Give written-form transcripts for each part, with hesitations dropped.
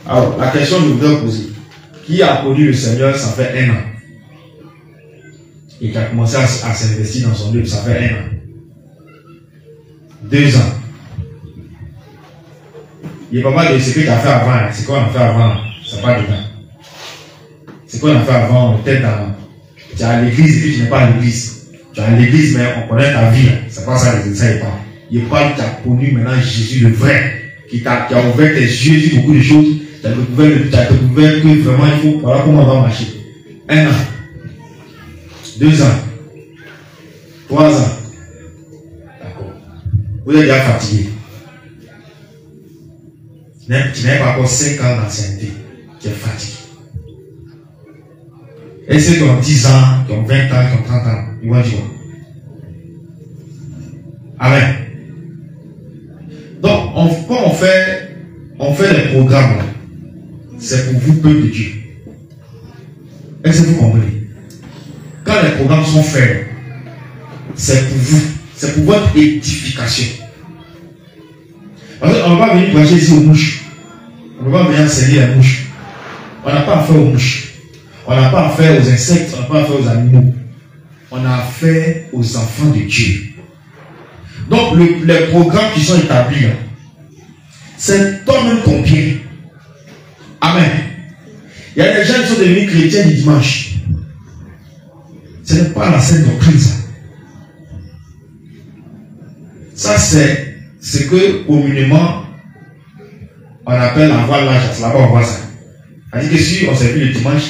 Alors, la question que je voudrais poser, qui a connu le Seigneur, ça fait 1 an? Et qui a commencé à s'investir dans son œuvre, ça fait 1 an. 2 ans. Il n'y a pas mal de ce que tu as fait avant. C'est quoi on a fait avant? Ça pas dedans. C'est quoi on a fait avant? Peut-être dans. Tu es à l'église et puis tu n'es pas à l'église. Tu es à l'église, mais on connaît ta vie. C'est pas ça, ça n'est pas. Il parle que tu as connu maintenant Jésus le vrai, qui a ouvert tes yeux sur beaucoup de choses. Tu as découvert que vraiment il faut. Voilà comment on va marcher. 1 an. 2 ans. 3 ans. D'accord. Vous êtes déjà fatigué. Tu n'as pas encore 5 ans d'ancienneté. Tu es fatigué. Et ceux qui ont 10 ans, qui ont 20 ans, qui ont 30 ans, ils vont dire quoi? Amen. Donc, quand on fait des programmes, c'est pour vous, peuple de Dieu. Est-ce que vous comprenez? Quand les programmes sont faits, c'est pour vous, c'est pour votre édification. Parce qu'on ne va pas venir prêcher ici aux mouches. On ne va pas venir enseigner les mouches. On n'a pas affaire aux mouches. On n'a pas affaire aux insectes. On n'a pas affaire aux animaux. On a affaire aux enfants de Dieu. Donc, les programmes qui sont établis, c'est toi-même ton bien. Amen. Il y a des gens qui sont devenus chrétiens du dimanche. Ce n'est pas la sainte doctrine, ça. Ça, c'est ce que communément on appelle avoir l'âge. C'est là-bas on voit ça. C'est-à-dire que si on s'est vu le dimanche,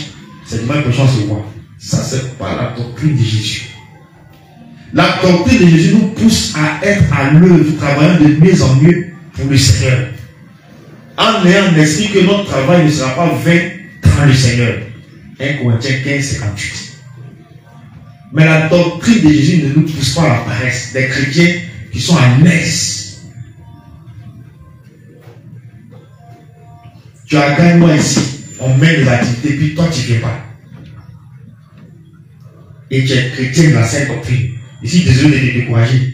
c'est dimanche prochain on se voit. Ça, c'est pas la doctrine de Jésus. La doctrine de Jésus nous pousse à être à l'œuvre, travaillant de mieux en mieux pour le Seigneur. En ayant l'esprit que notre travail ne sera pas vain dans le Seigneur. 1 Corinthiens 15, 58. Mais la doctrine de Jésus ne nous pousse pas à la paresse. Des chrétiens qui sont à l'aise. Tu as gagné moi ici, on met des activités, puis toi tu ne fais pas. Et tu es chrétien de la sainte doctrine. Ici, désolé de te décourager.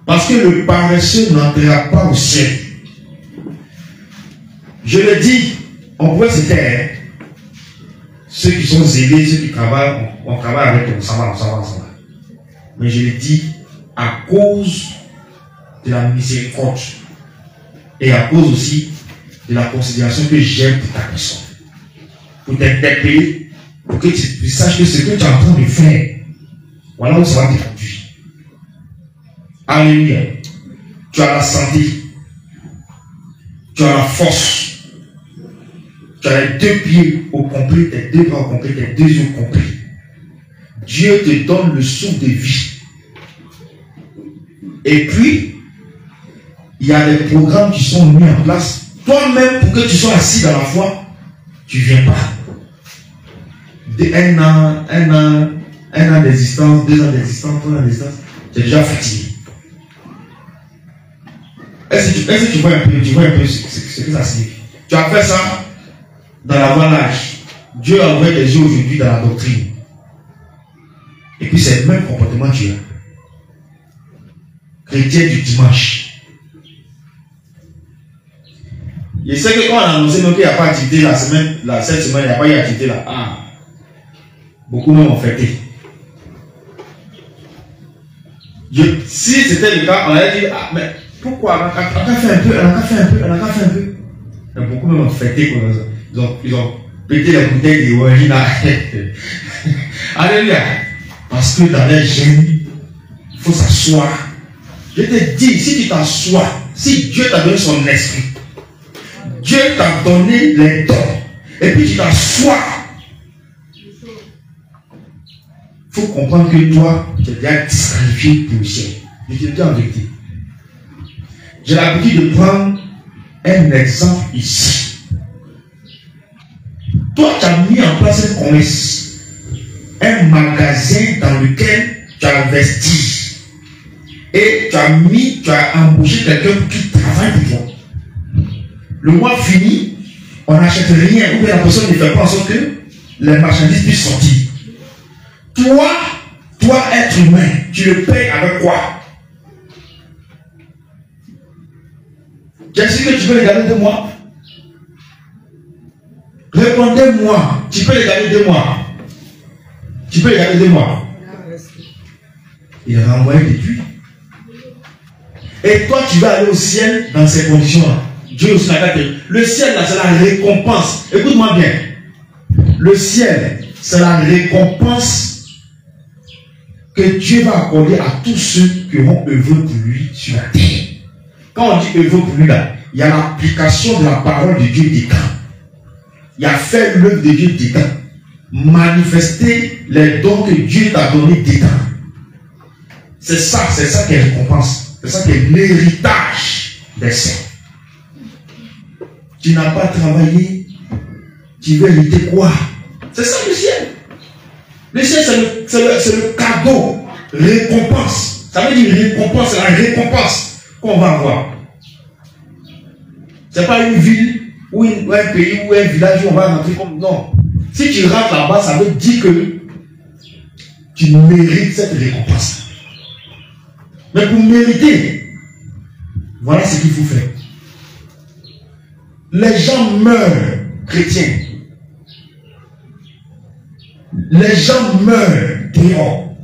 Parce que le paresseux n'entrera pas au ciel. Je le dis, on pourrait se taire. Ceux qui sont zélés, ceux qui travaillent, on travaille avec eux, on s'en va. Mais je le dis à cause de la miséricorde et à cause aussi de la considération que j'ai pour ta personne. Pour t'interpeller, pour que tu saches que ce que tu es en train de faire, voilà où ça va te conduire. Alléluia. Tu as la santé, tu as la force. Tu as les 2 pieds au complet, tes 2 bras au complet, tes 2 yeux au complet. Dieu te donne le souffle de vie. Et puis, il y a des programmes qui sont mis en place. Toi-même, pour que tu sois assis dans la foi, tu ne viens pas. Un an d'existence, 2 ans d'existence, 3 ans d'existence, tu es déjà fatigué. Est-ce que tu vois un peu ce que ça signifie? Tu as fait ça dans la voie large. Dieu a ouvert les yeux aujourd'hui dans la doctrine. Et puis c'est le même comportement que tu as. Chrétien du dimanche. Je sais que quand on a annoncé qu'il n'y a pas d'activité cette semaine, il n'y a pas eu d'activité là. Ah. Beaucoup même ont fêté. Si c'était le cas, on allait dire, ah, mais pourquoi? On a fait un peu. Mais beaucoup même ont fêté. Ils ont pété les bouteilles de Warina. Alléluia. Parce que dans les gènes, il faut s'asseoir. Je te dis, si tu t'assois, si Dieu t'a donné son esprit, Dieu t'a donné les dons, et puis tu t'assois, il faut comprendre que toi, tu es déjà disqualifié pour le ciel. Je te dis en vérité. J'ai l'habitude de prendre un exemple ici. Toi, tu as mis en place un commerce, un magasin dans lequel tu as investi. Et tu as embauché quelqu'un qui travaille pour toi. Le mois fini, on n'achète rien, ou bien la personne ne fait pas en sorte que les marchandises puissent sortir. Toi, être humain, tu le payes avec quoi? Qu'est-ce que tu veux regarder de moi? Répondez-moi. Tu peux les garder 2 mois. Tu peux les garder 2 mois. Il a renvoyé depuis. Et toi, tu vas aller au ciel dans ces conditions-là. Dieu aussi l'a dit. Le ciel, là, c'est la récompense. Écoute-moi bien. Le ciel, c'est la récompense que Dieu va accorder à tous ceux qui auront œuvré pour lui sur la terre. Quand on dit œuvré pour lui, là, il y a l'application de la parole de Dieu dedans. Il y a fait l'œuvre de Dieu dedans. Manifester les dons que Dieu t'a donnés dedans. C'est ça qui est récompense. C'est ça qui est l'héritage des saints. Tu n'as pas travaillé, tu veux hériter quoi? C'est ça le ciel. Le ciel, c'est le cadeau, récompense. Ça veut dire récompense, c'est la récompense qu'on va avoir. Ce n'est pas une ville ou un pays ou un village où on va rentrer comme. Non. Si tu rentres là-bas, ça veut dire que tu mérites cette récompense. Mais pour mériter, voilà ce qu'il faut faire. Les gens meurent chrétiens. Les gens meurent dehors.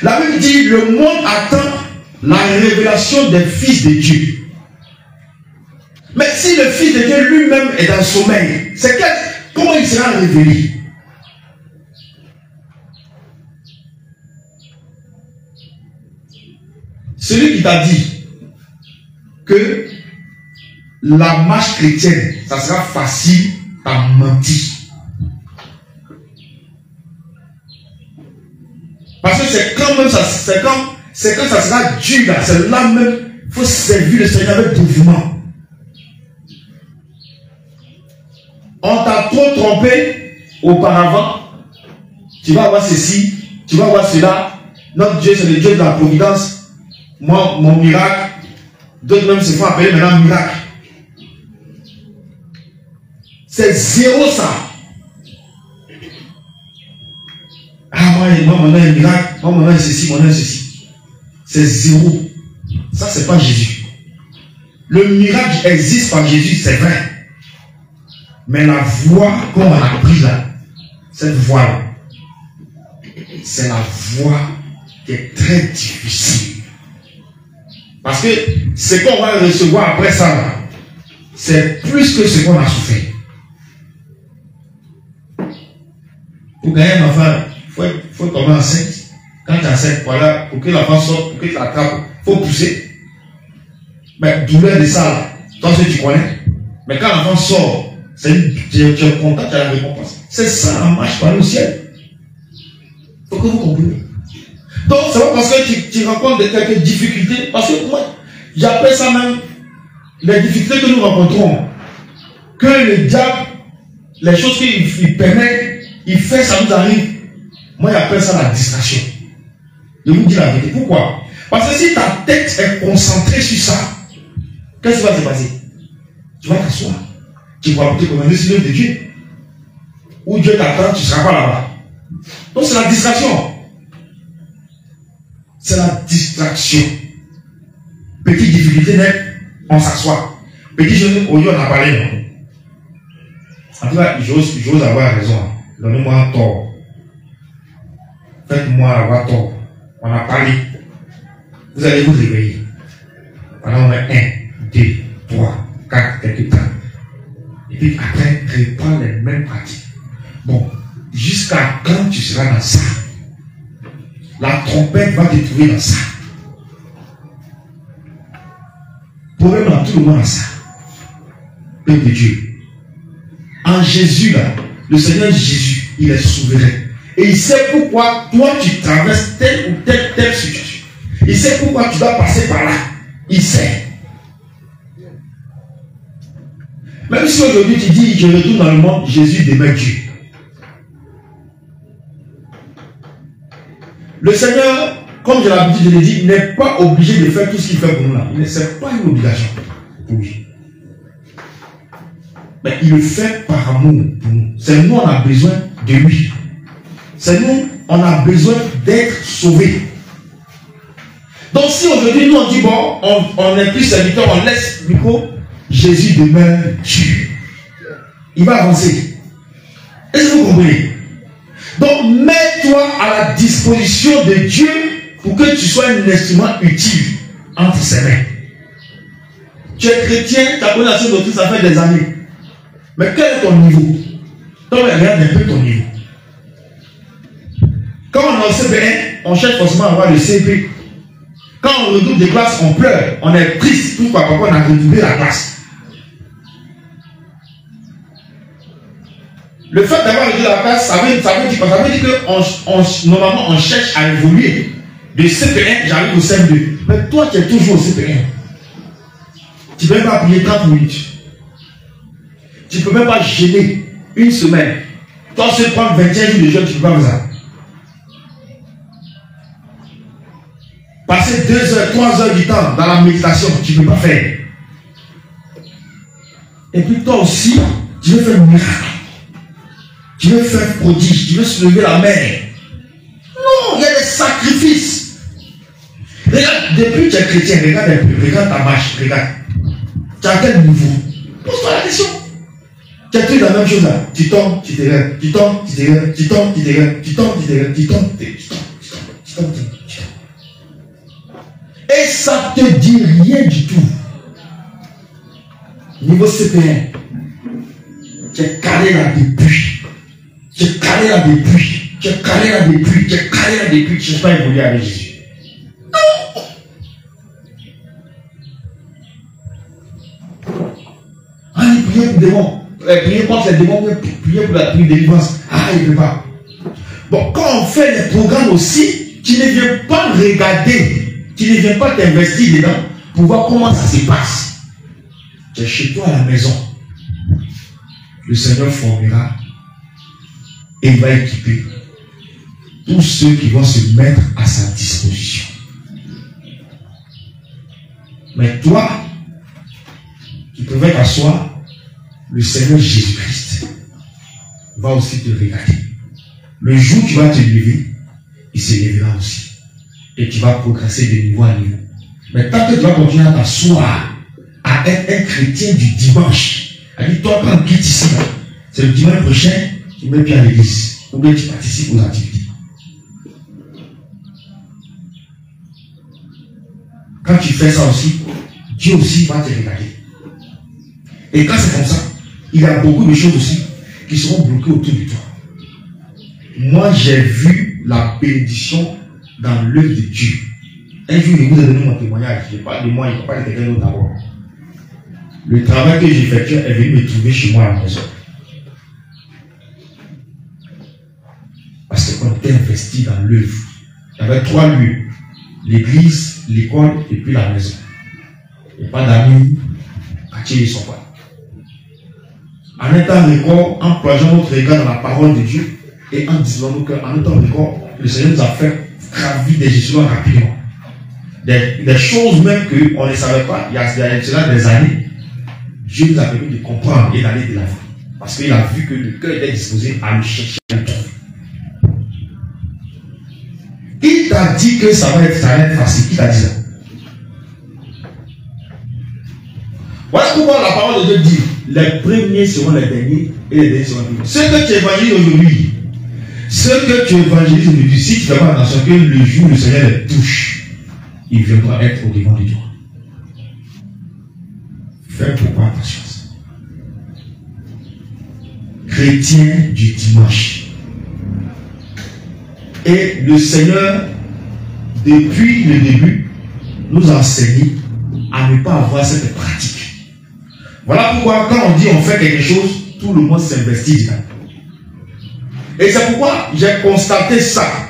La Bible dit, le monde attend la révélation des fils de Dieu. Mais si le Fils de Dieu lui-même est dans le sommeil, comment il sera révélé? Celui qui t'a dit que la marche chrétienne, ça sera facile, t'as menti. Parce que c'est quand même ça, c'est quand ça sera dur là, c'est là même, il faut servir le Seigneur avec dévouement. On t'a trop trompé auparavant. Tu vas avoir ceci, tu vas avoir cela. Notre Dieu, c'est le Dieu de la providence. Moi, mon miracle. D'autres même se font appeler maintenant miracle. C'est zéro ça. Ah, moi, mon un miracle. Moi, mon un ceci, mon un ceci. C'est zéro. Ça, c'est pas Jésus. Le miracle existe par Jésus, c'est vrai. Mais la voie qu'on a prise là, cette voie-là, c'est la voie qui est très difficile. Parce que ce qu'on va recevoir après ça, là, c'est plus que ce qu'on a souffert. Pour gagner un enfant, il faut tomber enceinte. Quand tu es enceinte, voilà, pour que l'enfant sorte, pour que tu l'attrapes, il faut pousser. Mais douleur de ça, là, toi, tu connais. Mais quand l'enfant sort, tu es content, tu as la récompense. C'est ça la marche par le ciel. Il faut que vous compreniez. Donc, c'est pas parce que tu rencontres quelques difficultés, parce que moi, j'appelle ça même les difficultés que nous rencontrons. Que le diable, les choses qu'il permet, il fait, ça nous arrive. Moi, j'appelle ça la distraction. Je vous dis la vérité. Pourquoi? Parce que si ta tête est concentrée sur ça, qu'est-ce qui va se passer? Tu vas t'asseoir. Tu vas te commander sur l'œuvre de Dieu. Où Dieu t'attend, tu ne seras pas là-bas. Donc c'est la distraction. C'est la distraction. Petite difficulté net, on s'assoit. Petite chose, au lieu on a parlé. Non? En tout cas, j'ose avoir raison. Donnez-moi un tort. Faites-moi avoir tort. On a parlé. Vous allez vous réveiller. Pendant 1, 2, 3, 4, quelques temps. Et puis après, reprends les mêmes pratiques. Bon, jusqu'à quand tu seras dans ça? La trompette va te trouver dans ça. Problème dans tout le monde dans ça. Peuple de Dieu. En Jésus, là, le Seigneur Jésus, il est souverain. Et il sait pourquoi toi tu traverses telle ou telle situation. Il sait pourquoi tu dois passer par là. Il sait. Même si aujourd'hui tu dis, je retourne dans le monde, Jésus demeure Dieu. Le Seigneur, comme j'ai l'habitude de le dire, n'est pas obligé de faire tout ce qu'il fait pour nous là. Ce n'est pas une obligation pour lui. Mais il le fait par amour pour nous. C'est nous, on a besoin de lui. C'est nous, on a besoin d'être sauvés. Donc si aujourd'hui nous on dit, bon, on n'est plus serviteur, on laisse Jésus demeure Dieu. il va avancer. Est-ce que vous comprenez? Donc, mets-toi à la disposition de Dieu pour que tu sois un instrument utile entre ses mains. Tu es chrétien, tu as connu la doctrine, ça fait des années. Mais quel est ton niveau? Donc, regarde un peu ton niveau. Quand on est au CP1, on cherche forcément à avoir le CP. Quand on redouble des classes, on pleure, on est triste. Pourquoi? Parce qu'on a redoublé la classe. Le fait d'avoir redoublé la classe, ça veut dire que normalement on cherche à évoluer. De CP1, j'arrive au CM2. Mais toi, tu es toujours au CP1. Tu ne peux même pas prier 30 minutes. Tu ne peux même pas gêner une semaine. Toi, tu prends 21 jours de jeûne, tu ne peux pas faire ça. Passer 2 heures, 3 heures du temps dans la méditation, tu ne peux pas faire. Et puis toi aussi, tu veux faire un miracle. Tu veux faire un prodige, tu veux soulever la mer. Non, il y a des sacrifices. Regarde, depuis que tu es chrétien, regarde un peu, regarde ta marche, regarde. Tu as à quel niveau? Pose-toi la question. Tu as toujours la même chose là. Tu tombes, tu te lèves, tu tombes, tu te lèves, tu tombes, tu te lèves, tu tombes, tu te lèves, tu tombes, tu tombes. Et ça ne te dit rien du tout. Niveau CP1, tu es calé là depuis. Tu es calé là depuis. Tu es calé là depuis. Tu es calé là depuis. Tu ne sais pas évoluer avec Jésus. Non. Allez, priez pour les démons. Priez contre les démons. Priez pour la délivrance. Ah, il ne peut pas. Bon, quand on fait les programmes aussi, tu ne viens pas regarder. Tu ne viens pas t'investir dedans pour voir comment ça se passe. Tu es chez toi à la maison. Le Seigneur formera et il va équiper tous ceux qui vont se mettre à sa disposition. Mais toi, qui pouvais t'asseoir, le Seigneur Jésus-Christ va aussi te regarder. Le jour où tu vas te lever, il se lèvera aussi. Et tu vas progresser de niveau à niveau. Mais tant que tu vas continuer à t'asseoir, à être un chrétien du dimanche, à dire toi quand tu quittes ici, c'est le dimanche prochain, tu mets pied à l'église, ou bien tu participes aux activités. Quand tu fais ça aussi, Dieu aussi va te regarder. Et quand c'est comme ça, il y a beaucoup de choses aussi qui seront bloquées autour de toi. Moi, j'ai vu la bénédiction dans l'œuvre de Dieu. Un jour, je vous ai donné mon témoignage. Je parle de moi, il ne parle pas de quelqu'un d'autre d'abord. Le travail que j'effectue est venu me trouver chez moi à la maison. Parce qu'on était investi dans l'œuvre. Il y avait 3 lieux. L'église, l'école et puis la maison. Il n'y a pas d'amis, quartier ne sont pas. En étant record, en plongeant notre regard dans la parole de Dieu et en disant nos cœurs, en étant record, le Seigneur nous a fait gravir des échelons rapidement. Des choses même qu'on ne savait pas, il y a cela des années, Dieu nous a permis de comprendre et d'aller de l'avant. Parce qu'il a vu que le cœur était disposé à le chercher à le trouver. Il t'a dit que ça va être facile. Qui t'a dit ça? Voilà pourquoi la parole de Dieu dit les premiers seront les derniers et les derniers seront les premiers. Ce que tu évangélises aujourd'hui, si tu fais pas attention que le jour où le Seigneur les touche, il viendra être au devant de toi. Fais pourquoi attention à ça. Chrétien du dimanche. Et le Seigneur, depuis le début, nous enseigne à ne pas avoir cette pratique. Voilà pourquoi quand on dit on fait quelque chose, tout le monde s'investit dedans. Et c'est pourquoi j'ai constaté ça.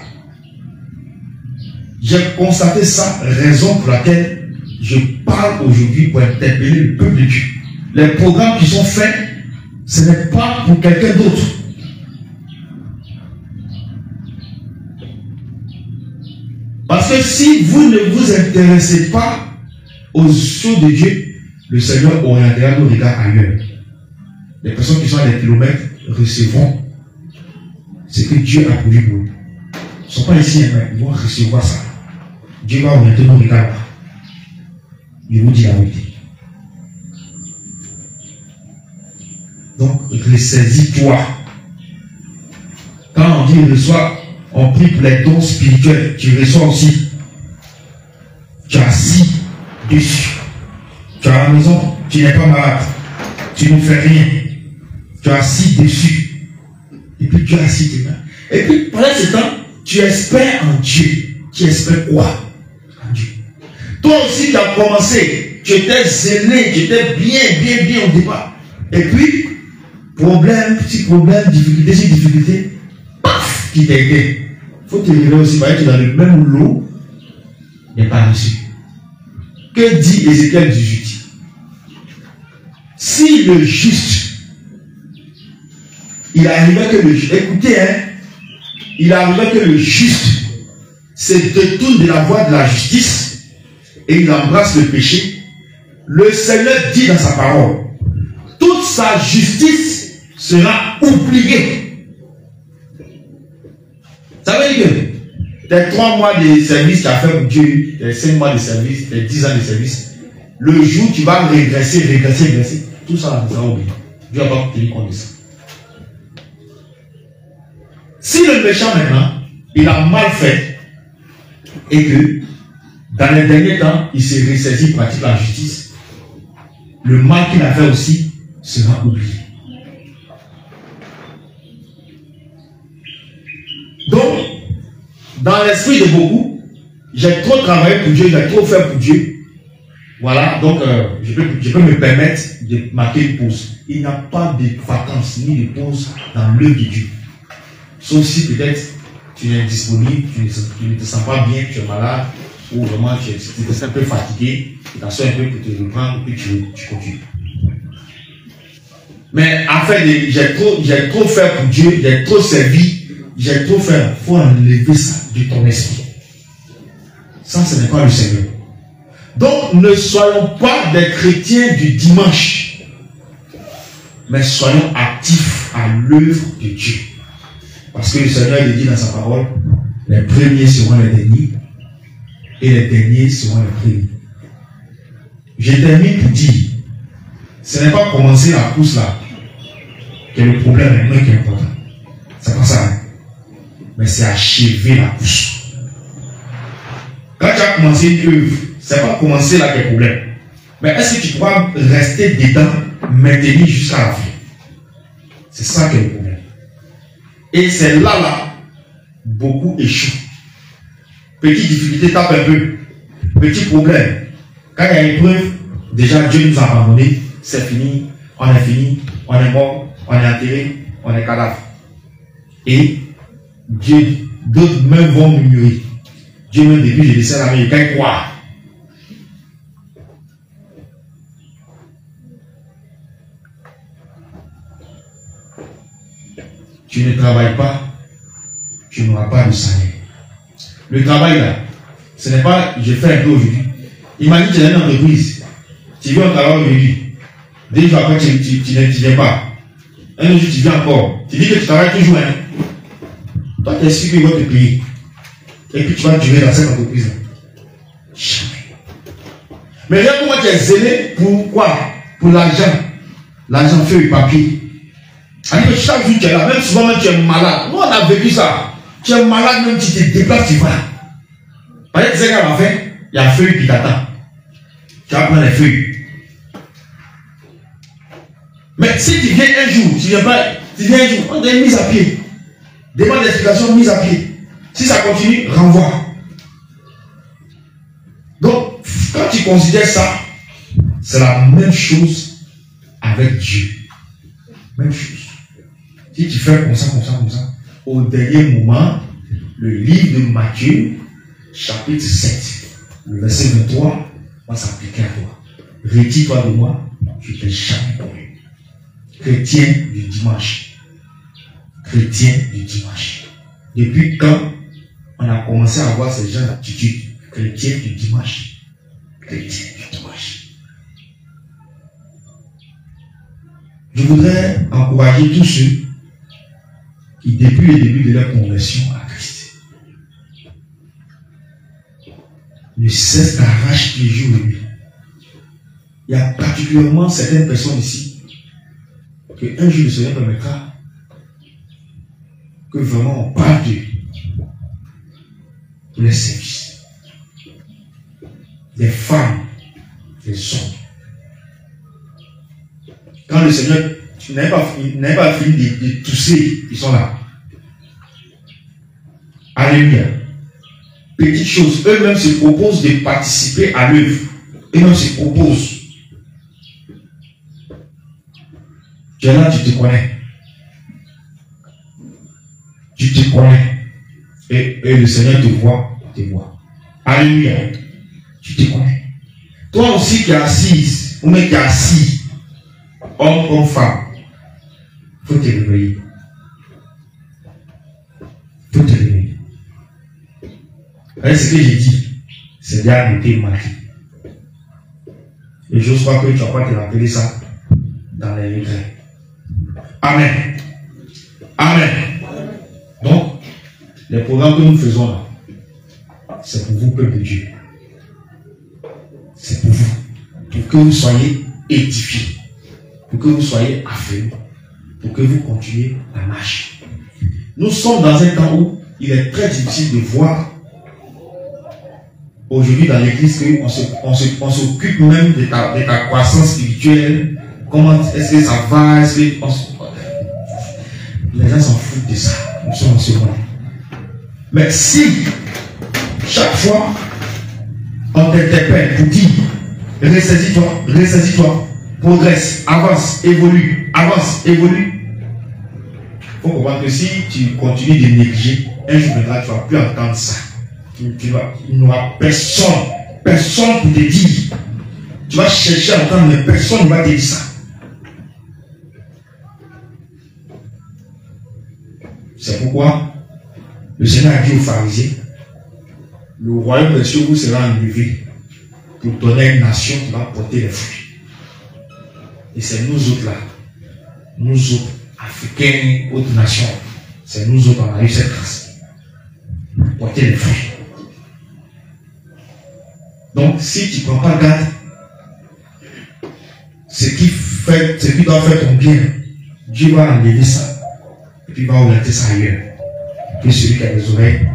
J'ai constaté ça, raison pour laquelle je parle aujourd'hui pour interpeller le peuple de Dieu. Les programmes qui sont faits, ce n'est pas pour quelqu'un d'autre. Parce que si vous ne vous intéressez pas aux choses de Dieu, le Seigneur orientera nos regards ailleurs. Les personnes qui sont à des kilomètres recevront ce que Dieu a prévu pour eux. Ils ne sont pas ici, mais ils vont recevoir ça. Dieu va orienter nos regards là. Il vous dit la vérité. Donc, ressaisis-toi. Quand on dit reçoit, on prie pour les dons spirituels, tu reçois aussi. Tu as assis dessus. Tu es à la maison, tu n'es pas malade. Tu ne fais rien. Tu as assis dessus. Et puis tu as assis tes mains. Et puis pendant ce temps, tu espères en Dieu. Tu espères quoi? En Dieu. Toi aussi tu as commencé. Tu étais zélé, tu étais bien au départ. Et puis, problème, petit problème, difficulté, sur difficulté, paf, qui t'a aidé. Il faut te réveiller aussi, parce que tu es dans le même lot, n'est pas reçu. Que dit Ézéchiel 18? Si le juste, il arrivait que le juste, écoutez, il arrivait que le juste se détourne de la voie de la justice et il embrasse le péché, le Seigneur dit dans sa parole, toute sa justice sera oubliée. Ça veut dire que tes 3 mois de service que tu as fait pour Dieu, tes 5 mois de service, tes 10 ans de service, le jour où tu vas régresser, tout ça sera oublié. Dieu va pas tenir compte de ça. Si le méchant maintenant, il a mal fait, et que dans les derniers temps, il se ressaisit, pratique la justice, le mal qu'il a fait aussi sera oublié. Donc, dans l'esprit de beaucoup, j'ai trop travaillé pour Dieu, j'ai trop fait pour Dieu. Voilà, donc je peux me permettre de marquer une pause. Il n'y a pas de vacances ni de pause dans l'œuvre de Dieu. Sauf si peut-être tu es disponible, tu ne te sens pas bien, tu es malade, ou vraiment tu es un peu fatigué, tu t'assois un peu pour te reprendre, et puis tu continues. Mais en fait, j'ai trop fait pour Dieu, j'ai trop servi, j'ai trop fait. Il faut enlever ça de ton esprit. Ça, ce n'est pas le Seigneur. Donc, ne soyons pas des chrétiens du dimanche, mais soyons actifs à l'œuvre de Dieu. Parce que le Seigneur il dit dans sa parole, les premiers seront les derniers, et les derniers seront les premiers. Je termine pour dire, ce n'est pas commencer la course là, que le problème est moins qu'important. C'est pas ça. Mais c'est achever la course. Quand tu as commencé une œuvre, c'est pas commencer là qu'il y a problème. Mais est-ce que tu pourras rester dedans, maintenir jusqu'à la fin? C'est ça qui est le problème. Et c'est là, beaucoup échouent. Petite difficulté, tape un peu. Petit problème. Quand il y a une épreuve, déjà Dieu nous a abandonnés, c'est fini, on est mort, on est enterré, on est cadavre. Et Dieu, d'autres même vont murmurer. Dieu même depuis je descends l'Américain croire. Tu ne travailles pas, tu n'auras pas de salaire. Le travail là, ce n'est pas je fais un peu aujourd'hui. Imagine tu es dans une entreprise, tu viens au travail aujourd'hui. 2 jours après tu ne viens pas. Un autre jour tu viens encore. Tu dis que tu travailles toujours. Toi tu es sûr qu'ils vont te payer. Et puis tu vas durer dans cette entreprise là. Jamais. Mais regarde comment tu es zélé pour quoi? Pour l'argent. L'argent, feuille, papier. C'est-à-dire que chaque jour tu es là, même souvent même tu es malade. Nous on a vécu ça. Tu es malade, même tu te déplaces, tu vas. Par exemple, tu sais qu'à la fin, il y a feuille qui t'attend. Tu vas prendre les feuilles. Mais si tu viens un jour, tu viens un jour, on t'a mise à pied. Demande d'explication, mise à pied. Si ça continue, renvoie. Donc, quand tu considères ça, c'est la même chose avec Dieu. Même chose. Si tu fais comme ça, au dernier moment, le livre de Matthieu, chapitre 7, le verset 23, va s'appliquer à toi. Retire-toi de moi, je ne t'ai jamais connu. Chrétien du dimanche. Chrétien du dimanche. Depuis quand on a commencé à avoir ce genre d'attitude? Chrétien du dimanche. Chrétien du dimanche. Je voudrais encourager tous ceux qui, depuis le début de leur conversion à Christ, ne cessent d'arracher les jours et nuits. Il y a particulièrement certaines personnes ici, qu'un jour le Seigneur permettra que vraiment on parle de les services. Des femmes, des hommes. Quand le Seigneur n'avait pas fini de tousser, ils sont là. Alléluia. Petite chose, eux-mêmes se proposent de participer à l'œuvre. Eux-mêmes se proposent. Tu es là, tu te connais. Tu te connais. Et le Seigneur te voit, te voit. Alléluia. Tu te connais. Toi aussi qui es assise, ou même qui es assis, homme comme femme, il faut te réveiller. Il faut te réveiller. Et ce que j'ai dit, c'est déjà été marqué. Et j'ose croire que tu ne vas pas te rappeler ça dans les regrets. Amen. Amen. Donc, les programmes que nous faisons là, c'est pour vous, peuple de Dieu. C'est pour vous. Pour que vous soyez édifiés. Pour que vous soyez affermis. Pour que vous continuiez la marche. Nous sommes dans un temps où il est très difficile de voir aujourd'hui dans l'église qu'on s'occupe même de ta croissance spirituelle. Comment est-ce que ça va? Les gens s'en foutent de ça. Nous sommes en ce moment. Mais si chaque fois on t'interpelle pour dire ressaisis-toi, progresse, avance, évolue, il faut comprendre que si tu continues de négliger, un jour viendra, tu ne vas plus entendre ça. Il n'y aura personne pour te dire. Tu vas chercher à entendre, mais personne ne va te dire ça. C'est pourquoi le Seigneur a dit aux pharisiens, le royaume des cieux vous sera enlevé pour donner à une nation qui va porter les fruits. Et c'est nous autres là, nous autres, Africains, autres nations, c'est nous autres, on a eu cette grâce. Porter les fruits. Donc, si tu ne prends pas garde, ce qui doit faire ton bien, Dieu va enlever ça, et puis il va orienter ça ailleurs. Et puis celui qui a des oreilles,